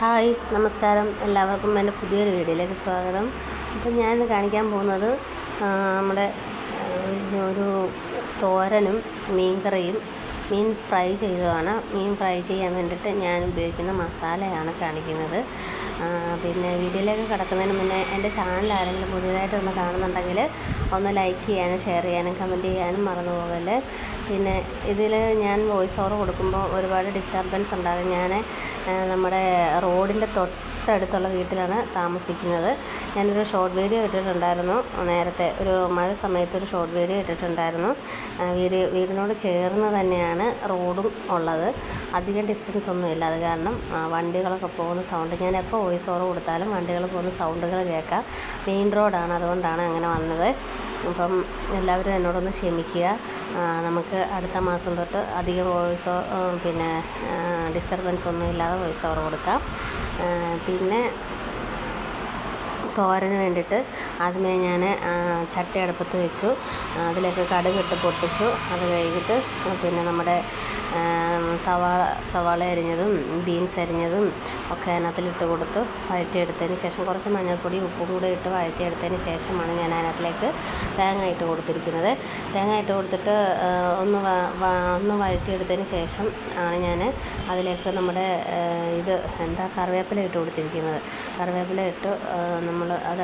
Hi നമസ്കാരം, എല്ലാവർക്കും എൻ്റെ പുതിയൊരു വീഡിയോയിലേക്ക് സ്വാഗതം. അപ്പം ഞാനിന്ന് കാണിക്കാൻ പോകുന്നത് നമ്മുടെ ഒരു തോരനും മീൻ കറിയും മീൻ ഫ്രൈ ചെയ്തതാണ്. മീൻ ഫ്രൈ ചെയ്യാൻ വേണ്ടിയിട്ട് ഞാൻ ഉപയോഗിക്കുന്ന മസാലയാണ് കാണിക്കുന്നത്. പിന്നെ വീഡിയോയിലേക്ക് കിടക്കുന്നതിന് മുന്നേ എൻ്റെ ചാനൽ ആരെങ്കിലും പുതിയതായിട്ടൊന്ന് കാണുന്നുണ്ടെങ്കിൽ ഒന്ന് ലൈക്ക് ചെയ്യാനും ഷെയർ ചെയ്യാനും കമൻറ്റ് ചെയ്യാനും മറന്നു പോകല്ലേ. പിന്നെ ഇതിൽ ഞാൻ വോയിസ് ഓവർ കൊടുക്കുമ്പോൾ ഒരുപാട് ഡിസ്റ്റർബൻസ് ഉണ്ടാകും. ഞാൻ നമ്മുടെ റോഡിൻ്റെ തൊട്ടടുത്തുള്ള വീട്ടിലാണ് താമസിക്കുന്നത്. ഞാനൊരു ഷോർട്ട് വീഡിയോ ഇട്ടിട്ടുണ്ടായിരുന്നു നേരത്തെ, ഒരു മഴ സമയത്ത് ഒരു ഷോർട്ട് വീഡിയോ ഇട്ടിട്ടുണ്ടായിരുന്നു. വീടിനോട് ചേർന്ന് തന്നെയാണ് റോഡും ഉള്ളത്, അധികം ഡിസ്റ്റൻസ് ഒന്നുമില്ല. അത് കാരണം വണ്ടികളൊക്കെ പോകുന്ന സൗണ്ട്, ഞാൻ എപ്പോൾ വോയിസ് ഓവർ കൊടുത്താലും വണ്ടികൾ പോകുന്ന സൗണ്ടുകൾ കേൾക്കാം. മെയിൻ റോഡാണ്, അതുകൊണ്ടാണ് അങ്ങനെ വന്നത്. അപ്പം എല്ലാവരും എന്നോടൊന്ന് ക്ഷമിക്കുക. നമുക്ക് അടുത്ത മാസം തൊട്ട് അധികം പിന്നെ ഡിസ്റ്റർബൻസ് ഒന്നും ഇല്ലാതെ വോയിസ് ഓവർ കൊടുക്കാം. പിന്നെ തോരന് വേണ്ടിയിട്ട് ആദ്യമേ ഞാൻ ചട്ടി അടുപ്പത്ത് വെച്ചു. അതിലേക്ക് കടുകിട്ട് പൊട്ടിച്ചു. അത് കഴിഞ്ഞിട്ട് പിന്നെ നമ്മുടെ സവാള അരിഞ്ഞതും ബീൻസ് അരിഞ്ഞതും ഒക്കെ അതിനകത്തിലിട്ട് കൊടുത്ത് വഴറ്റിയെടുത്തതിന് ശേഷം കുറച്ച് മഞ്ഞൾപ്പൊടി ഉപ്പും കൂടെ ഇട്ട് വഴറ്റിയെടുത്തതിന് ശേഷമാണ് ഞാൻ അതിനകത്തിലേക്ക് തേങ്ങ ഇട്ട് കൊടുത്തിരിക്കുന്നത്. തേങ്ങ ഇട്ട് കൊടുത്തിട്ട് ഒന്ന് വഴറ്റിയെടുത്തതിന് ശേഷം ആണ് ഞാൻ അതിലേക്ക് നമ്മുടെ കറിവേപ്പില ഇട്ട് കൊടുത്തിരിക്കുന്നത്. കറിവേപ്പില ഇട്ട് നമ്മൾ അത്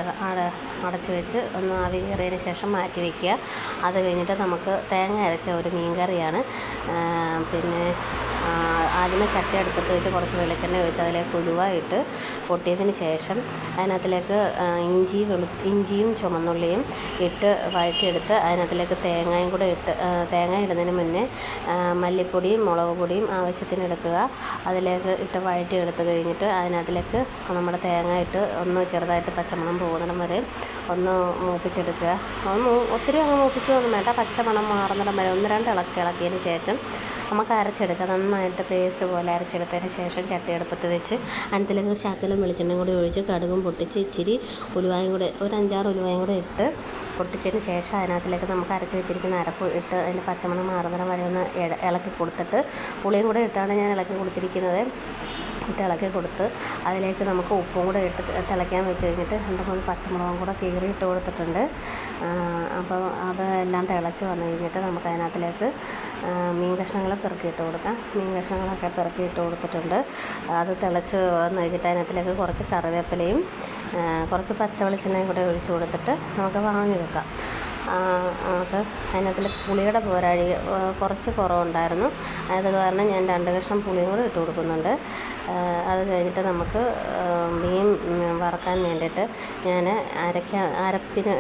അടച്ച് വെച്ച് ഒന്ന് ആവി കയറിയതിന് ശേഷം മാറ്റി വയ്ക്കുക. അത് കഴിഞ്ഞിട്ട് നമുക്ക് തേങ്ങ അരച്ച ഒരു മീൻ കറിയാണ്. പിന്നെ ആദ്യമേ ചട്ടി അടുപ്പത്ത് വെച്ച് കുറച്ച് വെളിച്ചെണ്ണ ഒഴിച്ച് അതിലേക്ക് ഉലുവ ഇട്ട് പൊട്ടിയതിന് ശേഷം അതിനകത്തിലേക്ക് ഇഞ്ചിയും ചുമന്നുള്ളിയും ഇട്ട് വഴറ്റിയെടുത്ത് അതിനകത്തിലേക്ക് തേങ്ങയും കൂടെ ഇട്ട്, തേങ്ങ ഇടുന്നതിന് മുന്നേ മല്ലിപ്പൊടിയും മുളക് പൊടിയും ആവശ്യത്തിന് എടുക്കുക. അതിലേക്ക് ഇട്ട് വഴറ്റിയെടുത്ത് കഴിഞ്ഞിട്ട് അതിനകത്തിലേക്ക് നമ്മുടെ തേങ്ങ ഇട്ട് ഒന്ന് ചെറുതായിട്ട് പച്ചമണം പോകുന്നിടം വരെ ഒന്ന് മൂപ്പിച്ചെടുക്കുക. ഒത്തിരി അങ്ങ് മൂപ്പിക്കുകയൊന്നും വേണ്ട, പച്ചമണം മാറുന്നിടം വരെ ഒന്ന് രണ്ട് ഇളക്കിയതിന് ശേഷം നമുക്ക് അരച്ചെടുക്കാം. നന്നായിട്ട് പേസ്റ്റ് പോലെ അരച്ചെടുത്തതിന് ശേഷം ചട്ടി അടുപ്പത്ത് വെച്ച് അതിനകത്തിലേക്ക് ശകലം വെളിച്ചെണ്ണയും കൂടി ഒഴിച്ച് കടുകും പൊട്ടിച്ച് ഇച്ചിരി ഉലുവായും കൂടെ ഒരു 5-6 ഉലുവായും കൂടെ ഇട്ട് പൊട്ടിച്ചതിന് ശേഷം അതിനകത്തിലേക്ക് നമുക്ക് അരച്ച് വെച്ചിരിക്കുന്ന അരപ്പ് ഇട്ട് അതിൻ്റെ പച്ചമണം മാറുന്നിടം വരെ ഒന്ന് ഇളക്കി കൊടുത്തിട്ട് പുളിയും കൂടെ ഇട്ടാണ് ഞാൻ ഇളക്കി കൊടുത്തിരിക്കുന്നത്. ഇളക്കി കൊടുത്ത് അതിലേക്ക് നമുക്ക് ഉപ്പും കൂടെ ഇട്ട് തിളയ്ക്കാൻ വെച്ച് കഴിഞ്ഞിട്ട് 2-3 പച്ചമുളകും കൂടെ കീറി ഇട്ട് കൊടുത്തിട്ടുണ്ട്. അപ്പോൾ അതെല്ലാം തിളച്ച് വന്നു കഴിഞ്ഞിട്ട് നമുക്ക് അതിനകത്തിലേക്ക് മീൻ കഷ്ണങ്ങൾ പെറുക്കിയിട്ട് കൊടുക്കാം. മീൻ കഷ്ണങ്ങളൊക്കെ പെറുക്കിയിട്ട് കൊടുത്തിട്ടുണ്ട്. അത് തിളച്ച് വന്നു കഴിഞ്ഞിട്ട് അതിനകത്തിലേക്ക് കുറച്ച് കറിവേപ്പിലയും കുറച്ച് പച്ച വെളിച്ചെണ്ണയും കൂടെ ഒഴിച്ച് കൊടുത്തിട്ട് നമുക്ക് വാങ്ങി വെക്കാം. അത് അതിനകത്തിൽ പുളിയുടെ പോരാഴി കുറച്ച് കുറവുണ്ടായിരുന്നു. അത് കാരണം ഞാൻ 2 കഷ്ണം പുളിയും കൂടെ ഇട്ട് കൊടുക്കുന്നുണ്ട്. അത് കഴിഞ്ഞിട്ട് നമുക്ക് മീൻ വറക്കാൻ വേണ്ടിയിട്ട് ഞാൻ അരപ്പിന്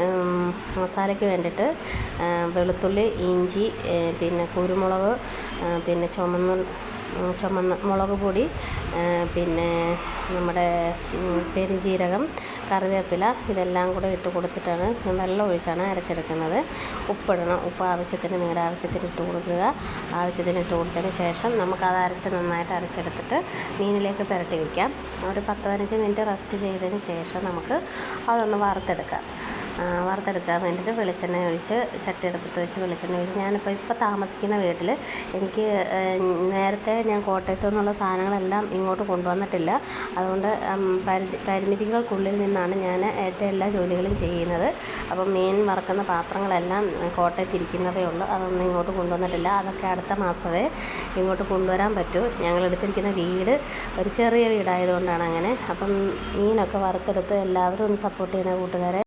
മസാലയ്ക്ക് വേണ്ടിയിട്ട് വെളുത്തുള്ളി, ഇഞ്ചി, പിന്നെ കുരുമുളക്, പിന്നെ ചുമന്ന മുളക് പൊടി, പിന്നെ നമ്മുടെ പെരുംജീരകം, കറിവേപ്പില ഇതെല്ലാം കൂടെ ഇട്ട് കൊടുത്തിട്ടാണ് വെള്ളം ഒഴിച്ചാണ് അരച്ചെടുക്കുന്നത്. ഉപ്പിടണം. ഉപ്പ് ആവശ്യത്തിന്, നിങ്ങളുടെ ആവശ്യത്തിന് ഇട്ട് കൊടുക്കുക. ആവശ്യത്തിന് ഇട്ട് കൊടുത്തതിന് ശേഷം നമുക്കത് നന്നായിട്ട് അരച്ചെടുത്തിട്ട് മീനിലേക്ക് പുരട്ടി വയ്ക്കാം. ഒരു 10-15 മിനിറ്റ് റെസ്റ്റ് ചെയ്തതിന് ശേഷം നമുക്ക് അതൊന്ന് വറുത്തെടുക്കാൻ വേണ്ടിയിട്ട് വെളിച്ചെണ്ണ ഒഴിച്ച് ചട്ടി അടുപ്പത്ത് വെച്ച് വെളിച്ചെണ്ണ ഒഴിച്ച് ഇപ്പോൾ താമസിക്കുന്ന വീട്ടിൽ എനിക്ക് നേരത്തെ ഞാൻ കോട്ടയത്തു നിന്നുള്ള സാധനങ്ങളെല്ലാം ഇങ്ങോട്ട് കൊണ്ടുവന്നിട്ടില്ല. അതുകൊണ്ട് പരിമിതികൾക്കുള്ളിൽ നിന്നാണ് ഞാൻ എൻ്റെ എല്ലാ ജോലികളും ചെയ്യുന്നത്. അപ്പം മീൻ വറക്കുന്ന പാത്രങ്ങളെല്ലാം കോട്ടയത്തിരിക്കുന്നതേ ഉള്ളൂ, അതൊന്നും ഇങ്ങോട്ട് കൊണ്ടുവന്നിട്ടില്ല. അതൊക്കെ അടുത്ത മാസമേ ഇങ്ങോട്ട് കൊണ്ടുവരാൻ പറ്റൂ. ഞങ്ങളെടുത്തിരിക്കുന്ന വീട് ഒരു ചെറിയ വീടായതുകൊണ്ടാണ് അങ്ങനെ. അപ്പം മീനൊക്കെ വറുത്തെടുത്ത് എല്ലാവരും ഒന്ന് സപ്പോർട്ട് ചെയ്യണ കൂട്ടുകാരെ.